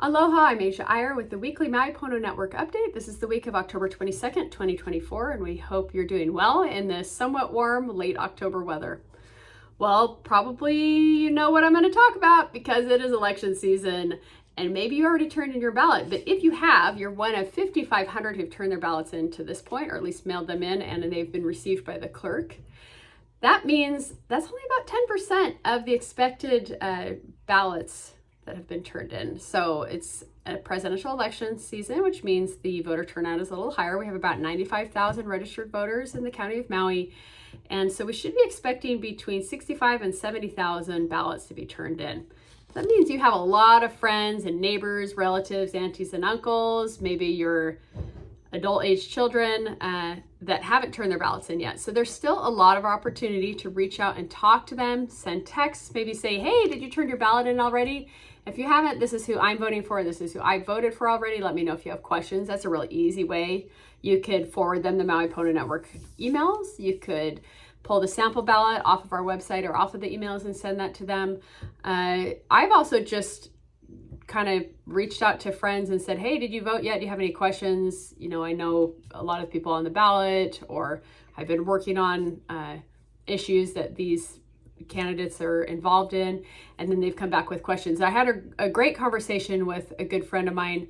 Aloha, I'm Eyre with the weekly Maui Pono Network update. This is the week of October 22nd, 2024, and we hope you're doing well in this somewhat warm late October weather. Well, probably you know what I'm going to talk about because it is election season, and maybe you already turned in your ballot, but if you have, you're one of 5,500 who've turned their ballots in to this point, or at least mailed them in, and they've been received by the clerk. That means that's only about 10% of the expected ballots that have been turned in. So it's a presidential election season, which means the voter turnout is a little higher. We have about 95,000 registered voters in the county of Maui. And so we should be expecting between 65 and 70,000 ballots to be turned in. That means you have a lot of friends and neighbors, relatives, aunties and uncles, maybe your adult age children that haven't turned their ballots in yet. So there's still a lot of opportunity to reach out and talk to them, send texts, maybe say, hey, did you turn your ballot in already? If you haven't, this is who I'm voting for. This is who I voted for already. Let me know if you have questions. That's a really easy way. You could forward them the Maui Pono Network emails. You could pull the sample ballot off of our website or off of the emails and send that to them. I've also just kind of reached out to friends and said, hey, did you vote yet? Do you have any questions? You know, I know a lot of people on the ballot, or I've been working on issues that these candidates are involved in, and then they've come back with questions. I had a great conversation with a good friend of mine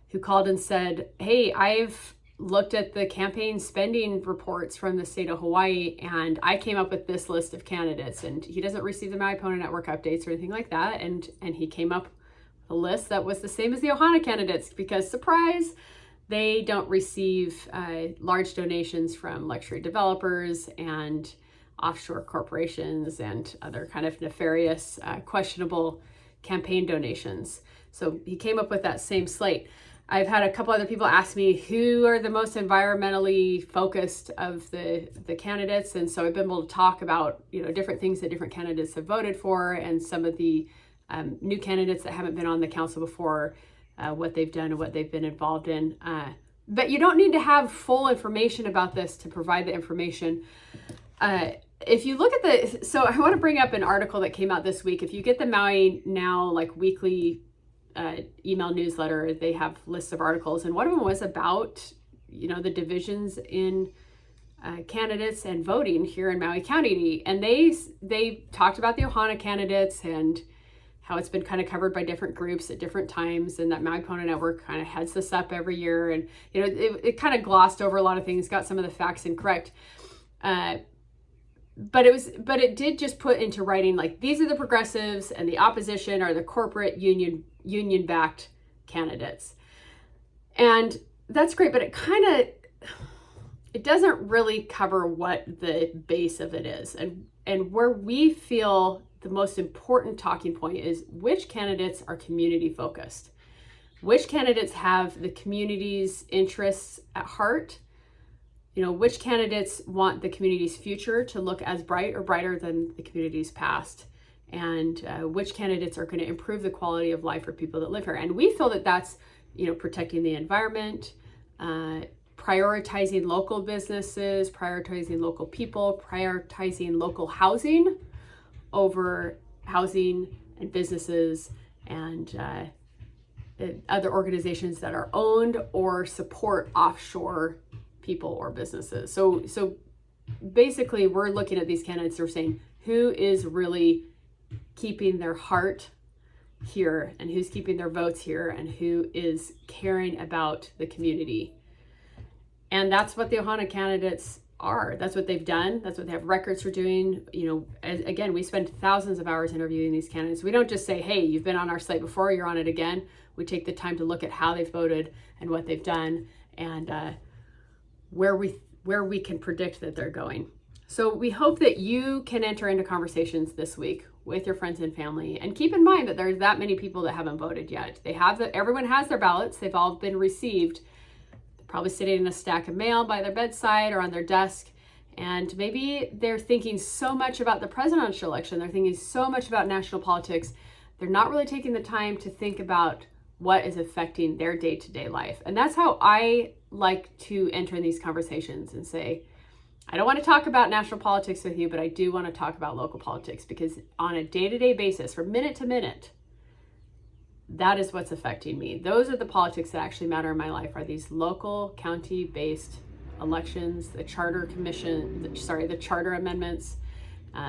who called and said, hey, I've looked at the campaign spending reports from the state of Hawaii, and I came up with this list of candidates, and he doesn't receive the Maui Pono Network updates or anything like that, and he came up with a list that was the same as the Ohana candidates, because surprise, they don't receive large donations from luxury developers and offshore corporations and other kind of nefarious, questionable campaign donations. So he came up with that same slate. I've had a couple other people ask me who are the most environmentally focused of the candidates. And so I've been able to talk about, different things that different candidates have voted for, and some of the new candidates that haven't been on the council before, what they've done and what they've been involved in. But you don't need to have full information about this to provide the information. If you look at so I want to bring up an article that came out this week. If you get the Maui Now weekly email newsletter, they have lists of articles, and one of them was about the divisions in candidates and voting here in Maui County, and they talked about the Ohana candidates and how it's been kind of covered by different groups at different times, and that Maui Pono Network kind of heads this up every year, and it kind of glossed over a lot of things, got some of the facts incorrect. But it did just put into writing, these are the progressives and the opposition are the corporate union-backed candidates. And that's great, but it doesn't really cover what the base of it is. And where we feel the most important talking point is which candidates are community focused, which candidates have the community's interests at heart, which candidates want the community's future to look as bright or brighter than the community's past, and which candidates are going to improve the quality of life for people that live here. And we feel that that's, protecting the environment, prioritizing local businesses, prioritizing local people, prioritizing local housing over housing and businesses and other organizations that are owned or support offshore people or businesses. So basically we're looking at these candidates, they're saying who is really keeping their heart here and who's keeping their votes here and who is caring about the community. And that's what the Ohana candidates are. That's what they've done. That's what they have records for doing. Again, we spend thousands of hours interviewing these candidates. We don't just say, hey, you've been on our slate before, you're on it again. We take the time to look at how they've voted and what they've done, and where we can predict that they're going. So we hope that you can enter into conversations this week with your friends and family, and keep in mind that there's that many people that haven't voted yet. Everyone has their ballots. They've all been received. They're probably sitting in a stack of mail by their bedside or on their desk. And maybe they're thinking so much about the presidential election. They're thinking so much about national politics. They're not really taking the time to think about what is affecting their day-to-day life. And that's how I like to enter in these conversations and say, I don't want to talk about national politics with you, but I do want to talk about local politics, because on a day-to-day basis, from minute to minute, that is what's affecting me. Those are the politics that actually matter in my life, are these local county-based elections, the charter amendments,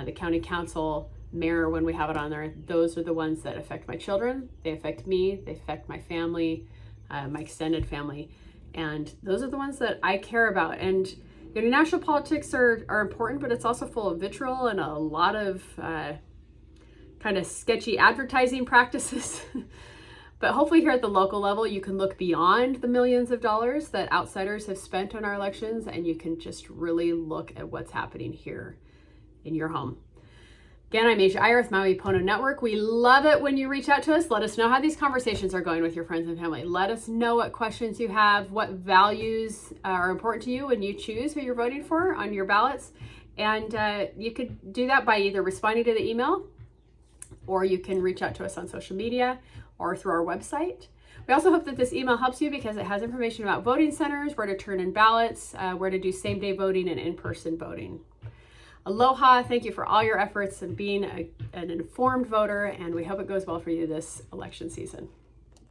the county council, mayor, when we have it on there. Those are the ones that affect my children. They affect me, they affect my family, my extended family. And those are the ones that I care about. And national politics are important, but it's also full of vitriol and a lot of kind of sketchy advertising practices. But hopefully here at the local level, you can look beyond the millions of dollars that outsiders have spent on our elections, and you can just really look at what's happening here in your home. Again, I'm Eyre with Maui Pono Network. We love it when you reach out to us. Let us know how these conversations are going with your friends and family. Let us know what questions you have, what values are important to you when you choose who you're voting for on your ballots. And you could do that by either responding to the email, or you can reach out to us on social media or through our website. We also hope that this email helps you because it has information about voting centers, where to turn in ballots, where to do same-day voting and in-person voting. Aloha, thank you for all your efforts and being an informed voter, and we hope it goes well for you this election season.